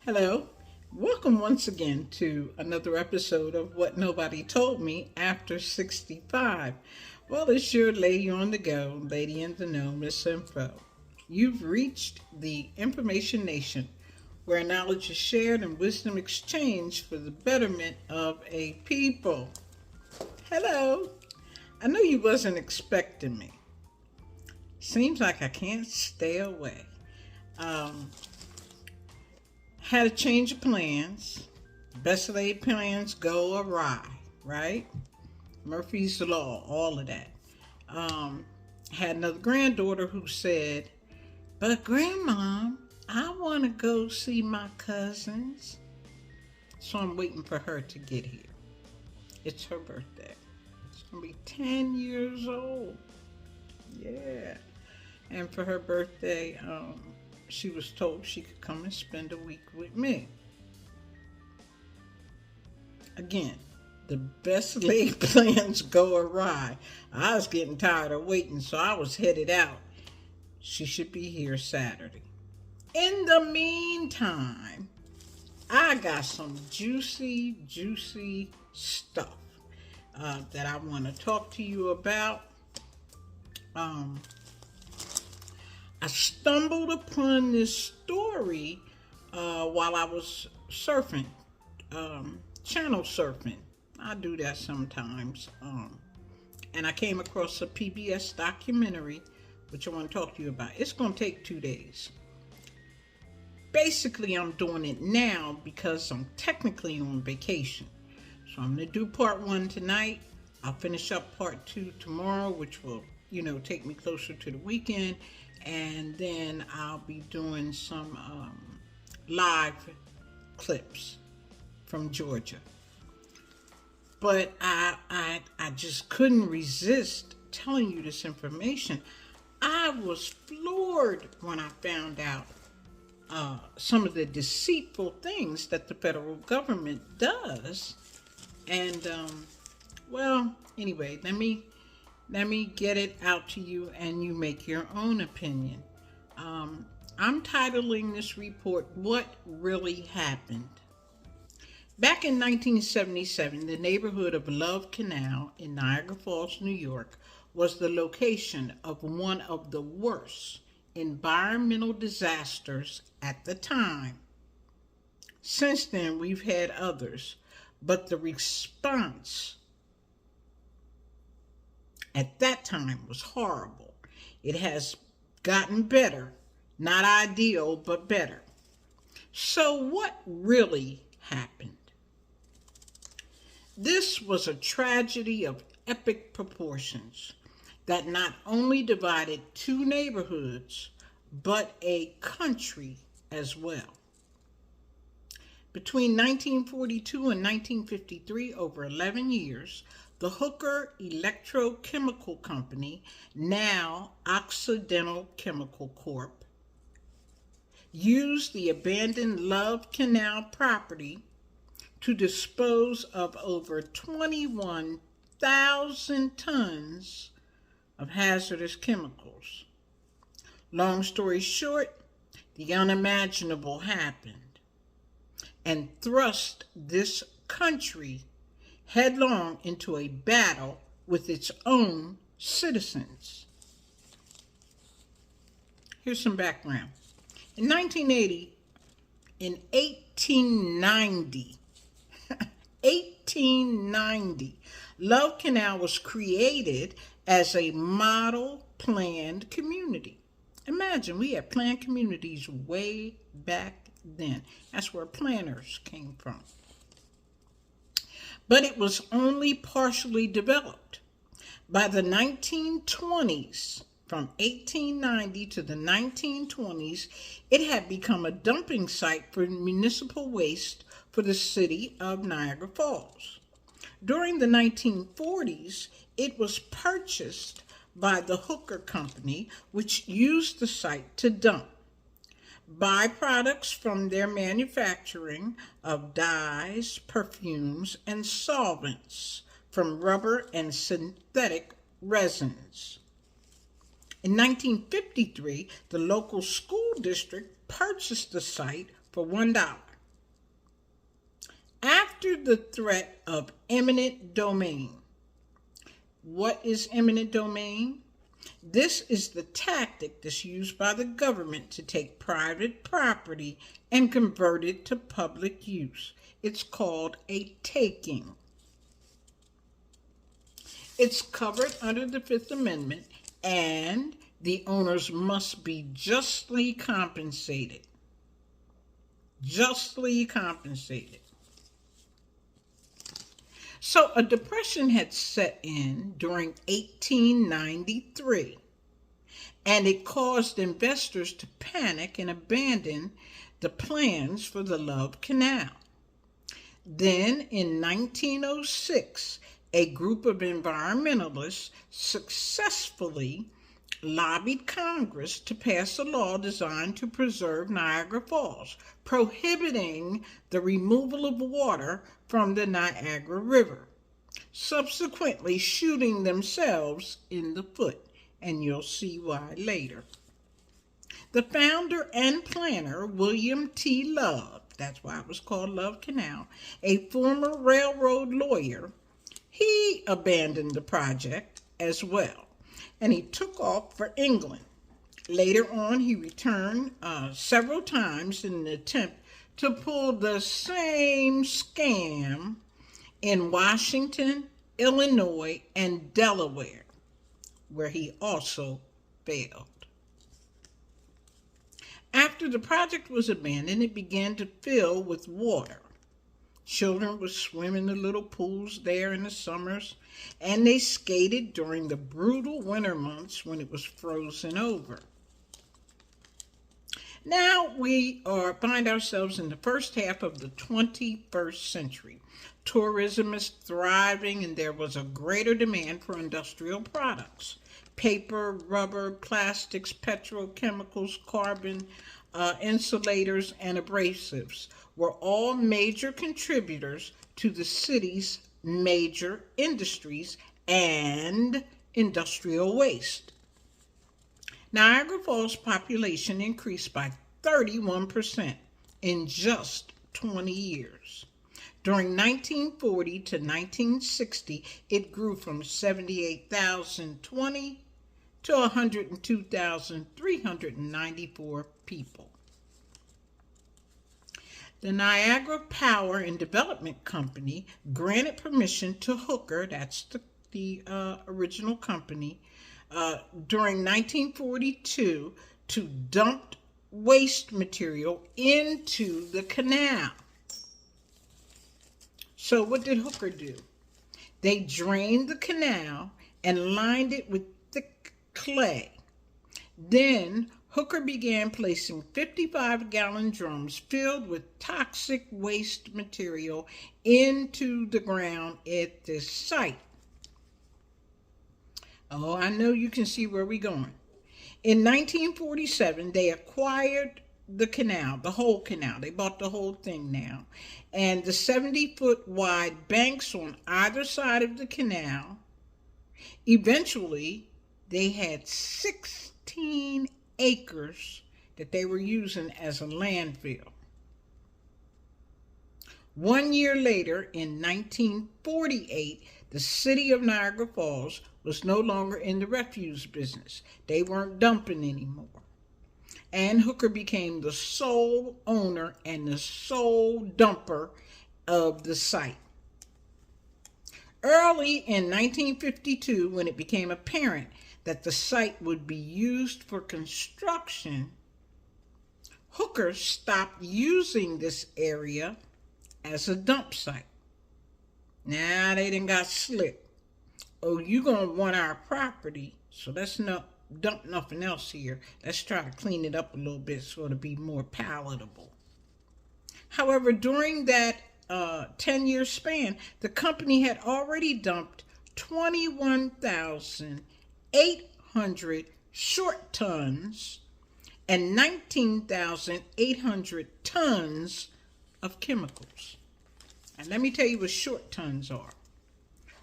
Hello. Welcome once again to another episode of What Nobody Told Me After 65. Well, it's your lady on the go, lady in the know, Miss Info. You've reached the Information Nation, where knowledge is shared and wisdom exchanged for the betterment of a people. Hello. I know you wasn't expecting me. Seems like I can't stay away. Um, Had a change of plans. Best laid plans go awry, right? Murphy's Law, all of that. Had another granddaughter who said, "But Grandma, I want to go see my cousins." So I'm waiting for her to get here. It's her birthday. She's going to be 10 years old. Yeah. And for her birthday, she was told she could come and spend a week with me. Again, the best laid plans go awry. I was getting tired of waiting, so I was headed out. She should be here Saturday. In the meantime, I got some juicy stuff that I want to talk to you about. I stumbled upon this story while I was surfing, channel surfing. I do that sometimes. And I came across a PBS documentary, which I want to talk to you about. It's going to take 2 days. Basically, I'm doing it now because I'm technically on vacation. So I'm going to do part 1 tonight. I'll finish up part 2 tomorrow, which will, take me closer to the weekend. And then I'll be doing some live clips from Georgia. But I just couldn't resist telling you this information. I was floored when I found out some of the deceitful things that the federal government does. And, anyway, let me get it out to you and you make your own opinion. I'm titling this report, "What Really Happened?" Back in 1977, the neighborhood of Love Canal in Niagara Falls, New York, was the location of one of the worst environmental disasters at the time. Since then, we've had others, but the response at that time was horrible. It has gotten better, not ideal, but better. So what really happened? This was a tragedy of epic proportions that not only divided 2 neighborhoods, but a country as well. Between 1942 and 1953, over 11 years, the Hooker Electrochemical Company, now Occidental Chemical Corp., used the abandoned Love Canal property to dispose of over 21,000 tons of hazardous chemicals. Long story short, the unimaginable happened and thrust this country headlong into a battle with its own citizens. Here's some background. In 1890, Love Canal was created as a model planned community. Imagine, we had planned communities way back then. That's where planners came from. But it was only partially developed. By the 1920s, from 1890 to the 1920s, it had become a dumping site for municipal waste for the city of Niagara Falls. During the 1940s, it was purchased by the Hooker Company, which used the site to dump byproducts from their manufacturing of dyes, perfumes, and solvents from rubber and synthetic resins. In 1953, the local school district purchased the site for $1. after the threat of eminent domain. What is eminent domain? This is the tactic that's used by the government to take private property and convert it to public use. It's called a taking. It's covered under the Fifth Amendment, and the owners must be justly compensated. Justly compensated. So a depression had set in during 1893, and it caused investors to panic and abandon the plans for the Love Canal. Then in 1906, a group of environmentalists successfully lobbied Congress to pass a law designed to preserve Niagara Falls, prohibiting the removal of water from the Niagara River, subsequently shooting themselves in the foot, and you'll see why later. The founder and planner, William T. Love, that's why it was called Love Canal, a former railroad lawyer, he abandoned the project as well, and he took off for England. Later on, he returned several times in an attempt to pull the same scam in Washington, Illinois, and Delaware, where he also failed. After the project was abandoned, it began to fill with water. Children would swim in the little pools there in the summers, and they skated during the brutal winter months when it was frozen over. Now we find ourselves in the first half of the 21st century. Tourism is thriving, and there was a greater demand for industrial products. Paper, rubber, plastics, petrochemicals, carbon, insulators, and abrasives were all major contributors to the city's major industries and industrial waste. Niagara Falls' population increased by 31% in just 20 years. During 1940 to 1960, it grew from 78,020 to 102,394 people. The Niagara Power and Development Company granted permission to Hooker, that's the original company, during 1942 to dump waste material into the canal. So what did Hooker do? They drained the canal and lined it with thick clay. Then Hooker began placing 55-gallon drums filled with toxic waste material into the ground at this site. Oh, I know you can see where we're going. In 1947, they acquired the canal, the whole canal. They bought the whole thing now. And the 70-foot wide banks on either side of the canal, eventually they had 16 acres that they were using as a landfill. 1 year later, in 1948, the city of Niagara Falls was no longer in the refuse business. They weren't dumping anymore. And Hooker became the sole owner and the sole dumper of the site. Early in 1952, when it became apparent that the site would be used for construction, Hooker stopped using this area as a dump site. Now they done got slick. Oh, you gonna want our property, so let's not dump nothing else here. Let's try to clean it up a little bit so it'll be more palatable. However, during that 10-year span, the company had already dumped 21,800 short tons and 19,800 tons of chemicals. And let me tell you what short tons are.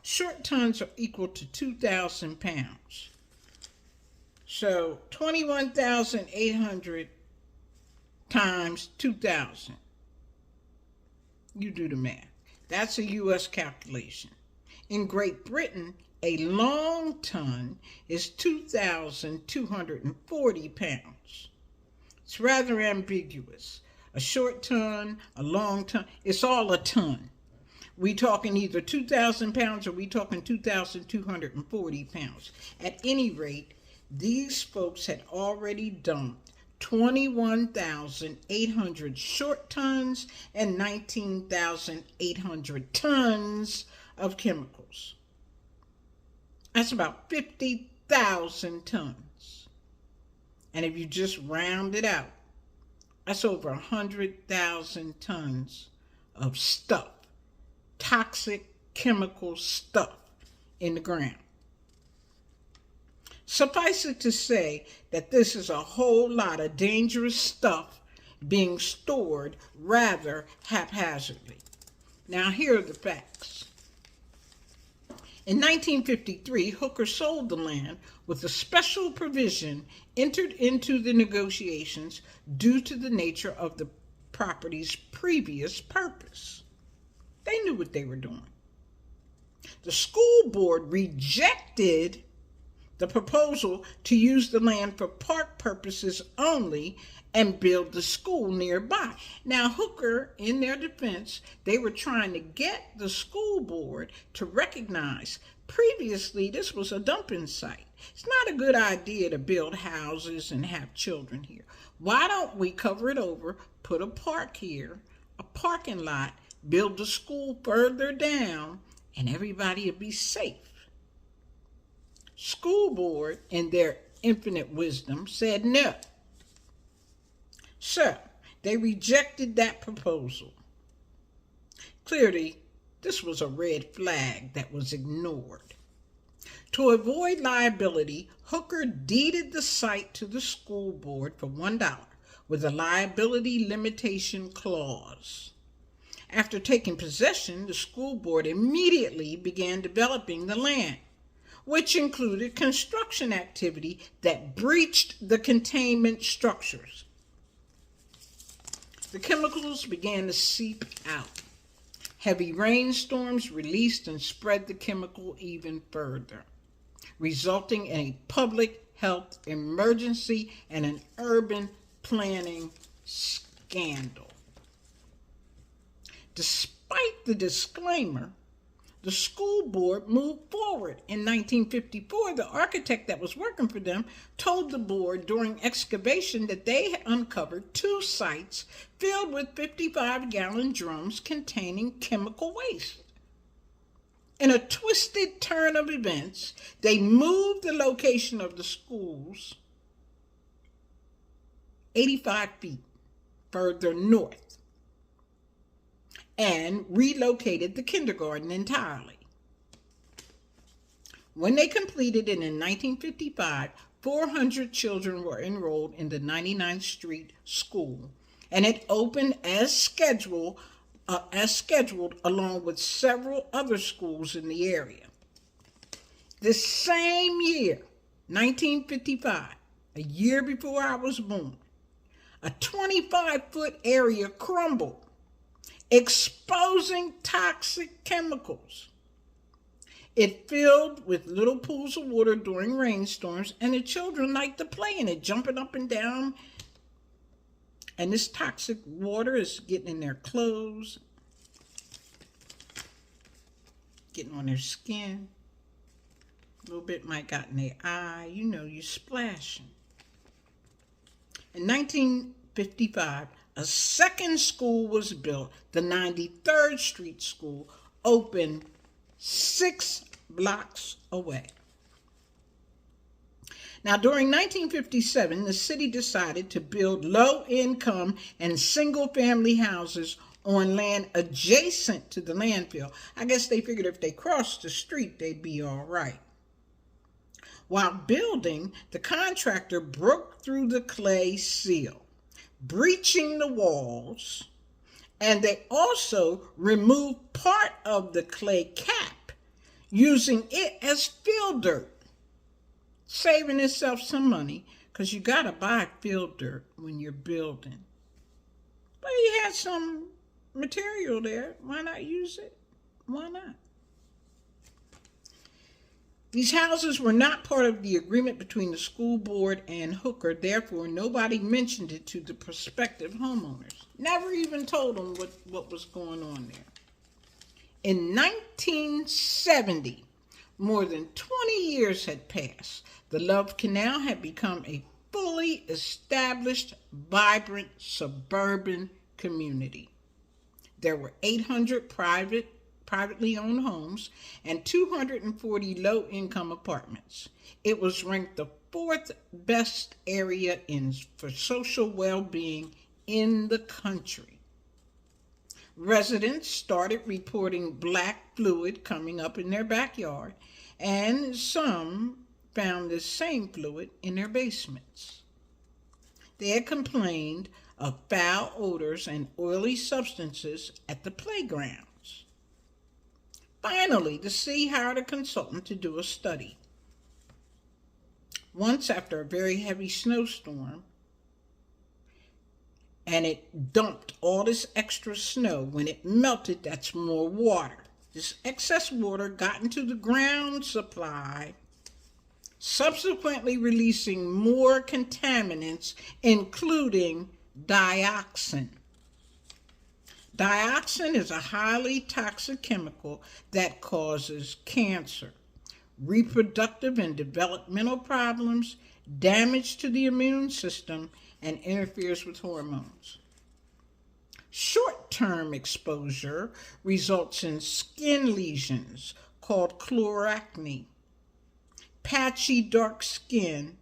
Short tons are equal to 2,000 pounds. So 21,800 times 2,000. You do the math. That's a U.S. calculation. In Great Britain, a long ton is 2,240 pounds. It's rather ambiguous. A short ton, a long ton, it's all a ton. We talking either 2,000 pounds or we talking 2,240 pounds. At any rate, these folks had already dumped 21,800 short tons and 19,800 tons of chemicals. That's about 50,000 tons. And if you just round it out, that's over 100,000 tons of stuff. Toxic chemical stuff in the ground. Suffice it to say that this is a whole lot of dangerous stuff being stored rather haphazardly. Now, here are the facts. In 1953, Hooker sold the land with a special provision entered into the negotiations due to the nature of the property's previous purpose. They knew what they were doing. The school board rejected the proposal to use the land for park purposes only and build the school nearby. Now, Hooker, in their defense, they were trying to get the school board to recognize previously this was a dumping site. It's not a good idea to build houses and have children here. Why don't we cover it over, put a park here, a parking lot, build the school further down, and everybody will be safe. School board, in their infinite wisdom, said no. So, they rejected that proposal. Clearly, this was a red flag that was ignored. To avoid liability, Hooker deeded the site to the school board for $1 with a liability limitation clause. After taking possession, the school board immediately began developing the land, which included construction activity that breached the containment structures. The chemicals began to seep out. Heavy rainstorms released and spread the chemical even further, resulting in a public health emergency and an urban planning scandal. Despite the disclaimer, the school board moved forward. In 1954, the architect that was working for them told the board during excavation that they had uncovered 2 sites filled with 55-gallon drums containing chemical waste. In a twisted turn of events, they moved the location of the schools 85 feet further north and relocated the kindergarten entirely. When they completed it in 1955, 400 children were enrolled in the 99th Street School, and it opened as scheduled along with several other schools in the area. This same year, 1955, a year before I was born, a 25-foot area crumbled, exposing toxic chemicals. It filled with little pools of water during rainstorms, and the children liked to play in it, jumping up and down. And this toxic water is getting in their clothes, getting on their skin. A little bit might got in their eye. You know, you splashing. In 1955, a second school was built. The 93rd Street School opened 6 blocks away. Now, during 1957, the city decided to build low-income and single-family houses on land adjacent to the landfill. I guess they figured if they crossed the street, they'd be all right. While building, the contractor broke through the clay seal, breaching the walls, and they also removed part of the clay cap, using it as fill dirt, saving itself some money, because you got to buy fill dirt when you're building. But he had some material there. Why not use it? Why not? These houses were not part of the agreement between the school board and Hooker, therefore nobody mentioned it to the prospective homeowners. Never even told them what was going on there. In 1970, more than 20 years had passed. The Love Canal had become a fully established, vibrant, suburban community. There were 800 privately owned homes and 240 low-income apartments. It was ranked the fourth best area for social well-being in the country. Residents started reporting black fluid coming up in their backyard, and some found the same fluid in their basements. They had complained of foul odors and oily substances at the playgrounds. Finally, the city hired a consultant to do a study. Once, after a very heavy snowstorm, and it dumped all this extra snow. When it melted, that's more water. This excess water got into the ground supply, subsequently releasing more contaminants, including dioxin. Dioxin is a highly toxic chemical that causes cancer, reproductive and developmental problems, damage to the immune system, and interferes with hormones. Short-term exposure results in skin lesions called chloracne, patchy dark skin,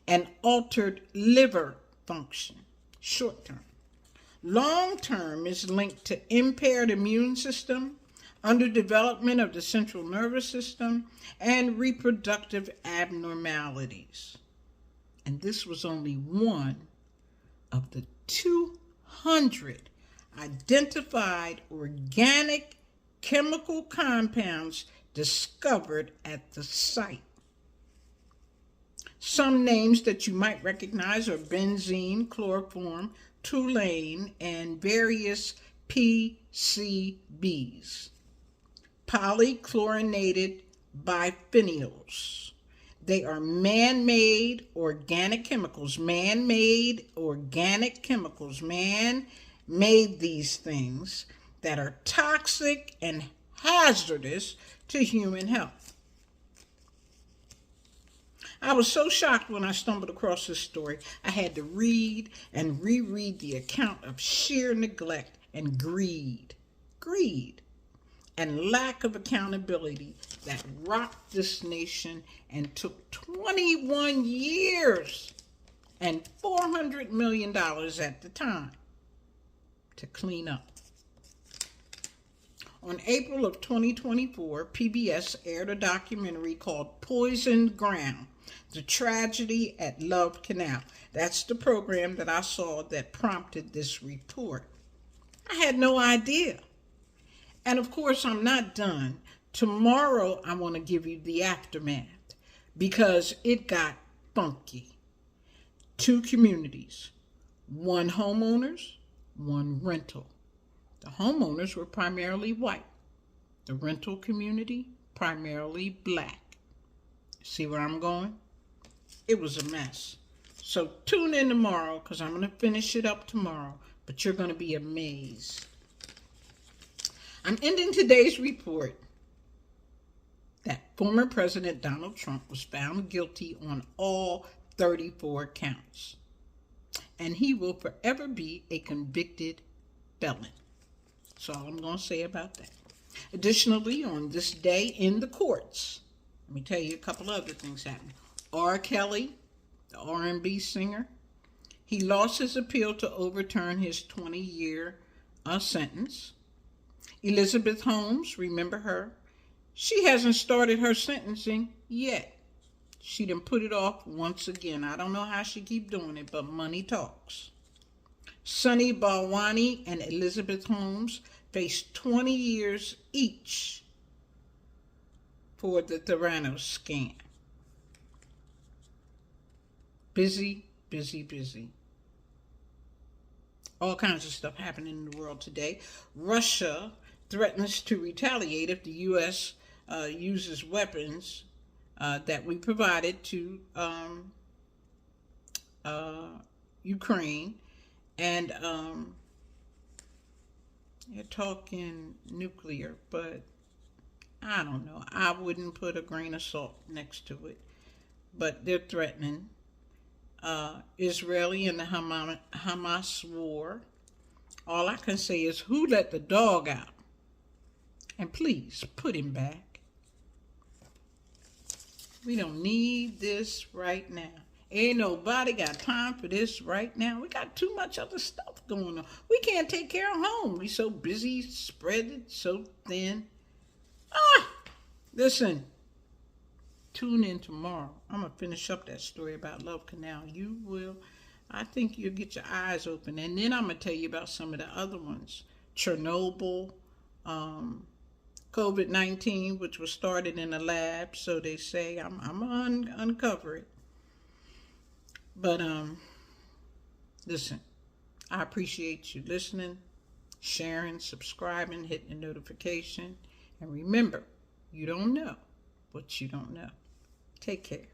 and altered liver function. Short-term. Long-term is linked to impaired immune system, underdevelopment of the central nervous system, and reproductive abnormalities. And this was only one of the 200 identified organic chemical compounds discovered at the site. Some names that you might recognize are benzene, chloroform, toluene, and various PCBs, polychlorinated biphenyls. They are man-made organic chemicals. Man-made organic chemicals. Man made these things that are toxic and hazardous to human health. I was so shocked when I stumbled across this story. I had to read and reread the account of sheer neglect and greed and lack of accountability that rocked this nation and took 21 years and $400 million at the time to clean up. On April of 2024, PBS aired a documentary called Poisoned Ground, The Tragedy at Love Canal. That's the program that I saw that prompted this report. I had no idea. And of course, I'm not done. Tomorrow, I want to give you the aftermath because it got funky. 2 communities, 1 homeowners, 1 rental. The homeowners were primarily white. The rental community, primarily black. See where I'm going? It was a mess. So tune in tomorrow because I'm going to finish it up tomorrow, but you're going to be amazed. I'm ending today's report that former President Donald Trump was found guilty on all 34 counts, and he will forever be a convicted felon. That's all I'm going to say about that. Additionally, on this day in the courts, let me tell you a couple other things happened. R. Kelly, the R&B singer, he lost his appeal to overturn his 20-year sentence. Elizabeth Holmes, remember her? She hasn't started her sentencing yet. She done put it off once again. I don't know how she keep doing it, but money talks. Sunny Balwani and Elizabeth Holmes face 20 years each for the Theranos scam. Busy, busy, busy. all kinds of stuff happening in the world today. Russia threatens to retaliate if the U.S. Uses weapons that we provided to uh, Ukraine. And they're talking nuclear, but I don't know. I wouldn't put a grain of salt next to it. But they're threatening Israeli and the Hamas war. All I can say is, who let the dog out? And please put him back. We don't need this right now. Ain't nobody got time for this right now. We got too much other stuff going on. We can't take care of home. We so busy, spread it so thin. Listen. Tune in tomorrow. I'm going to finish up that story about Love Canal. You will, I think you'll get your eyes open. And then I'm going to tell you about some of the other ones. Chernobyl, COVID-19, which was started in a lab, so they say. I'm going to uncover it. But, listen, I appreciate you listening, sharing, subscribing, hitting the notification. And remember, you don't know what you don't know. Take care.